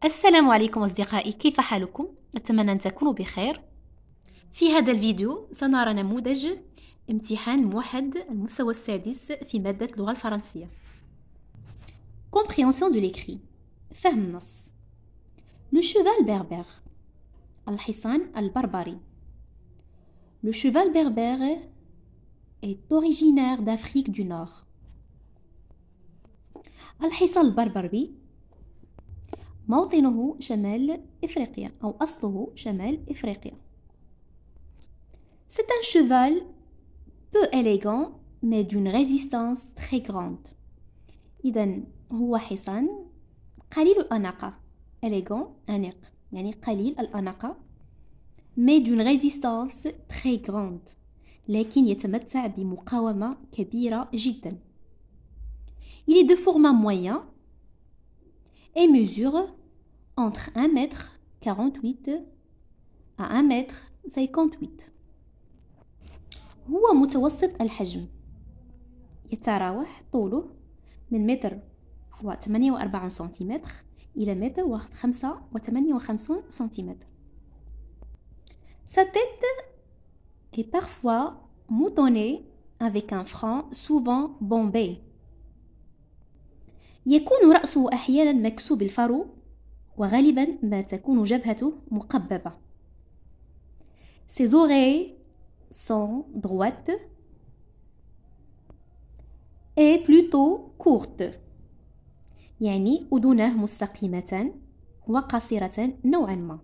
السلام عليكم أصدقائي، كيف حالكم؟ أتمنى أن تكونوا بخير. في هذا الفيديو سنرى نموذج امتحان موحد المستوى السادس في مادة اللغة الفرنسية. Compréhension de l'écrit. فهم النص. Le cheval berbère. الحصان البربري. Le cheval berbère est originaire d'Afrique du Nord. الحصان البربري موطنه شمال إفريقيا أو أصله شمال إفريقيا. C'est un cheval peu élégant mais d'une résistance très grande. إذن هو حصان قليل الأناقة. élégant أنيق يعني قليل الأناقة mais d'une résistance très grande لكن يتمتع بمقاومة كبيرة جدا. Il est de format moyen et mesure entre 1,48 m à 1,58 m. هو متوسط الحجم، يتراوح طوله من 1,48 سنتيمتر إلى 1,55 سنتيمتر. Sa tête est parfois moutonnée avec un front souvent bombé. يكون رأسه أحيانا مكسوب الفرو وغالبا ما تكون جبهته مقببة. Ses oreilles sont droites et plutôt courtes. يعني أذناه مستقيمة وقصيرة نوعا ما.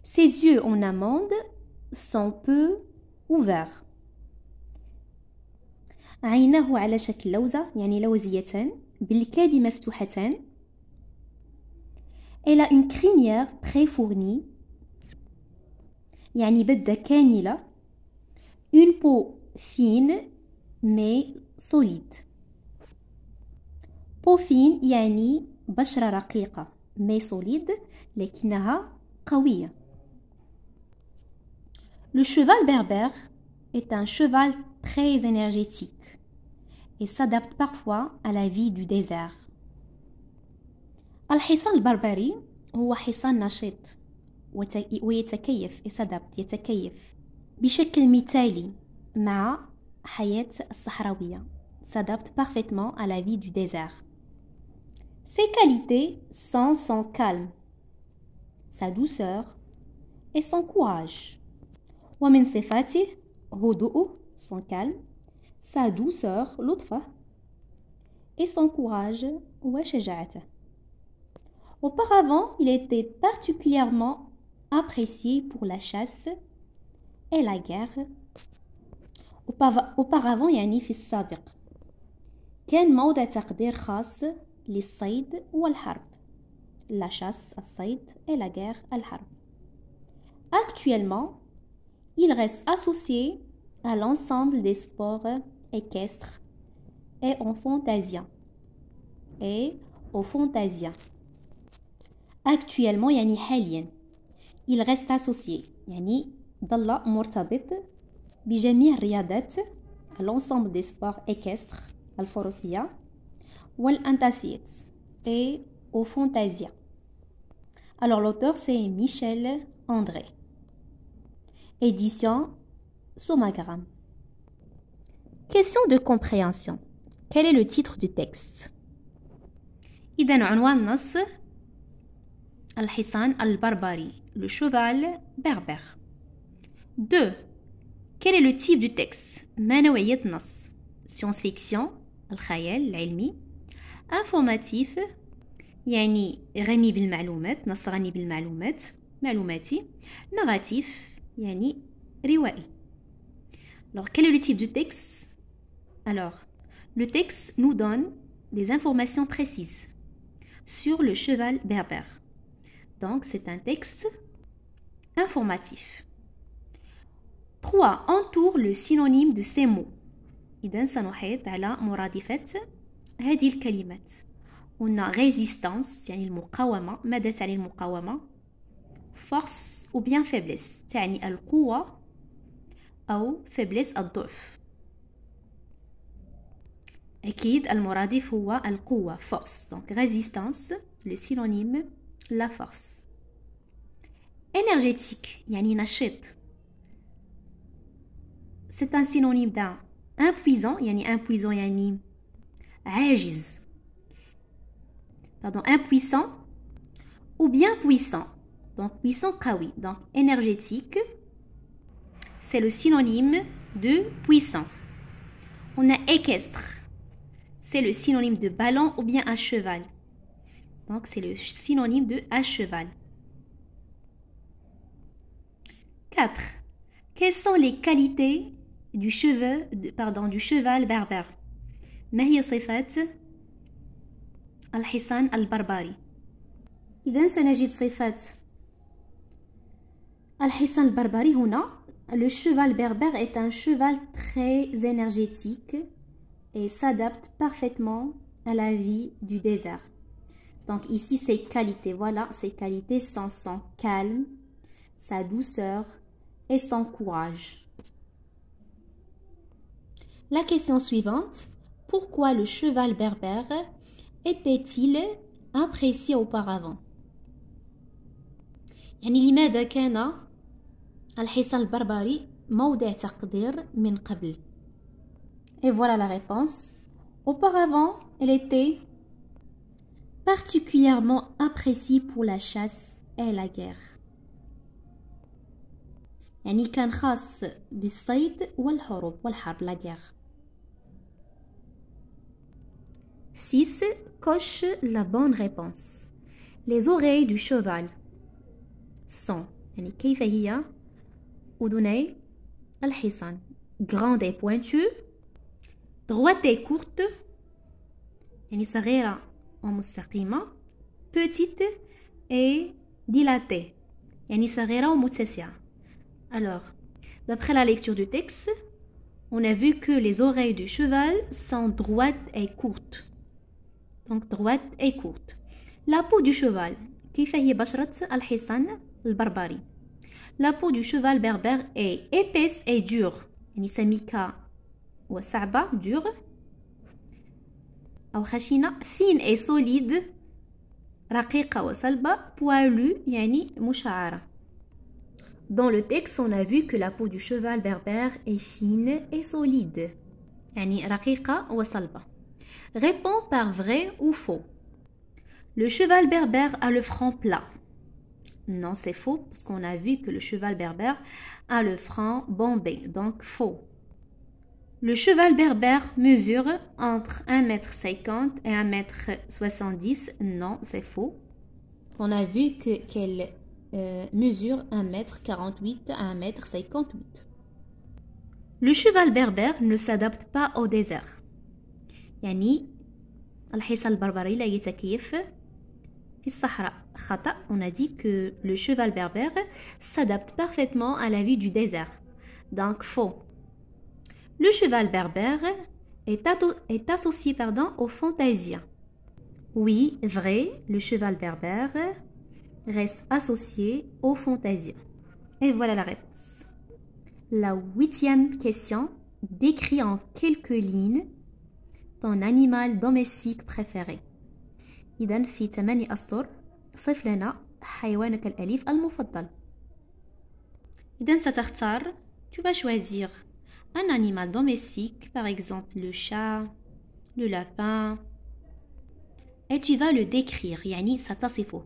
Ses yeux en amande sont peu ouverts. عيناه على شكل لوزة يعني لوزيتان بالكاد مفتوحتان. Elle a une crinière très fournie يعني بدة كاملة. Une peau fine mais solide. peau fine يعني بشرة رقيقة mais solide لكنها قوية. Le cheval berbère est un cheval très énergétique et s'adapte parfois à la vie du désert. الحصان البربري هو حصان نشيط ويتكيف يتكيف بشكل مثالي مع حياة الصحراوية. S'adapte parfaitement à la vie du désert. Ses qualités sont son calme, sa douceur et son courage. ومن صفاته هدوءه son calme, sa douceur لطفه et son courage وشجاعته. Auparavant, il était particulièrement apprécié pour la chasse et la guerre. Auparavant يعني في السابق كان موضع تقدير خاص للصيد والحرب. La chasse الصيد et la guerre الحرب. Actuellement, il reste associé à l'ensemble des sports équestres et aux fantasiens. Actuellement يعني حاليا. Il reste associé يعني ظل مرتبط بجميع الرياضات l'ensemble des sports équestres الفروسية والانتاسيات et aux fantasias. Alors l'auteur c'est Michel André. Édition Somagram. Question de compréhension. Quel est le titre du texte? إذن عنوان النص الحصان البربري. Le cheval berbère. 2. Quel est le type du texte? ما نوعية النص؟ Science-fiction الخيال العلمي. Informatif يعني غني بالمعلومات، نص غني بالمعلومات معلوماتي. Narratif يعني روائي. Alors quel est le type du texte? Alors le texte nous donne des informations précises sur le cheval berbère. Donc c'est un texte informatif. 3. Entoure le synonyme de ces mots. إذن سنحيط على مرادفة هذه الكلمات. قلنا résistance يعني المقاومة. ماذا تعني المقاومة؟ force ou bien faiblesse تعني القوة أو faiblesse الضعف. أكيد المرادف هو القوة force. Donc résistance, le synonyme la force. Énergétique يعني نشيط. C'est un synonyme d'un impuissant يعني impuissant يعني عاجز. Pardon, impuissant ou bien puissant. Donc puissant قوي. Donc énergétique, c'est le synonyme de puissant. On a équestre. C'est le synonyme de ballon ou bien à cheval. Donc c'est le synonyme de à cheval. 4. Quelles sont les qualités du cheval berbère? ما هي صفات الحصان البربري؟ إذن سنجد صفات الحصان البربري هنا. Le cheval berbère est un cheval très énergétique et s'adapte parfaitement à la vie du désert. Donc ici, ses qualités, voilà, ses qualités sont son calme, sa douceur et son courage. La question suivante, pourquoi le cheval berbère était-il apprécié auparavant? يعني لماذا كان الحصان البربري موضع تقدير من قبل؟ Et voilà la réponse. Auparavant, elle était particulièrement appréciée pour la chasse et la guerre. يعني كان خاص بالصيد والحرب la guerre. 6. Coche la bonne réponse. Les oreilles du cheval sont يعني كيف هي أذني الحصان؟ grande et pointue, droite et courte يعني صغيرة ومستقيمة, petite et dilatée يعني صغيرة ومتسعة. Alors, d'après la lecture du texte, on a vu que les oreilles du cheval sont droites et courtes. Donc droite et courte. La peau du cheval كيف هي بشرة الحصان البربري؟ La peau du cheval berbère est épaisse et dure يعني سميكة وصعبة dure أو خشنة fine et solide رقيقة وصلبة poilue يعني مشعرة. Dans le texte, on a vu que la peau du cheval berbère est fine et solide يعني رقيقة وصلبة. Réponds par vrai ou faux. Le cheval berbère a le front plat. Non, c'est faux, parce qu'on a vu que le cheval berbère a le front bombé, donc faux. Le cheval berbère mesure entre 1,50 m et 1,70 m. Non, c'est faux. On a vu qu'elle mesure 1,48 m à 1,58 m. Le cheval berbère ne s'adapte pas au désert. يعني الحصان البربري لا يتكيف في الصحراء. خطأ. On a dit que le cheval berbère s'adapte parfaitement à la vie du désert. Donc faux. Le cheval berbère est associé aux fantasiens. Oui, vrai, le cheval berbère reste associé aux fantasiens. Et voilà la réponse. La 8e question. Décris en quelques lignes ton animal domestique préféré. إذن في 8 أسطر صف لنا حيوانك الأليف المفضل. إذن ستختار, tu vas choisir un animal domestique, par exemple le chat, le lapin, et tu vas le décrire, يعني ستصفه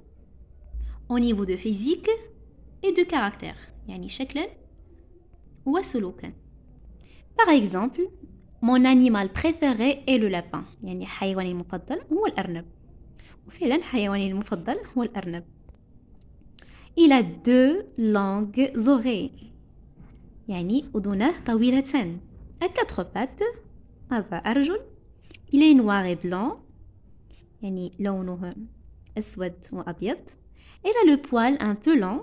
au niveau de physique et de caractère, يعني شكلا وسلوكا. Par exemple, mon animal préféré est le lapin, يعني حيواني المفضل هو الأرنب. وفعلا حيواني المفضل هو الأرنب. Il a 2 longues oreilles, يعني أذناه طويلتان. À 4 pattes, 4 أرجل. Il est noir et blanc, يعني لونه أسود وأبيض. Il a le poil un peu long,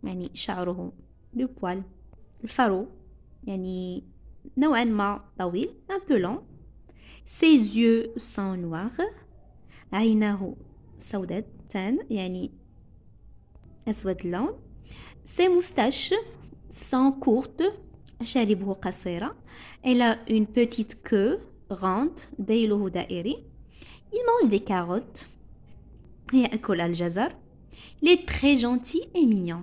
يعني شعره le poil الفرو يعني نوعا ما طويل un peu long. Ses yeux sont noirs. عيناه سوداء يعني أسود اللون. Ses moustaches sont courtes. شاربه قصيرة. Elle a une petite queue ronde دايلوه دائري. Il mange des carottes. يأكل الجزر. Il est très gentil et mignon.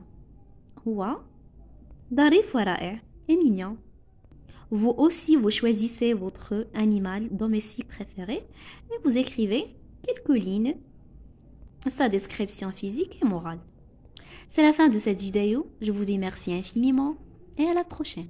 هو ظريف ورائع et mignon. Vous aussi, vous choisissez votre animal domestique préféré et vous écrivez quelques lignes, sa description physique et morale. C'est la fin de cette vidéo. Je vous dis merci infiniment et à la prochaine.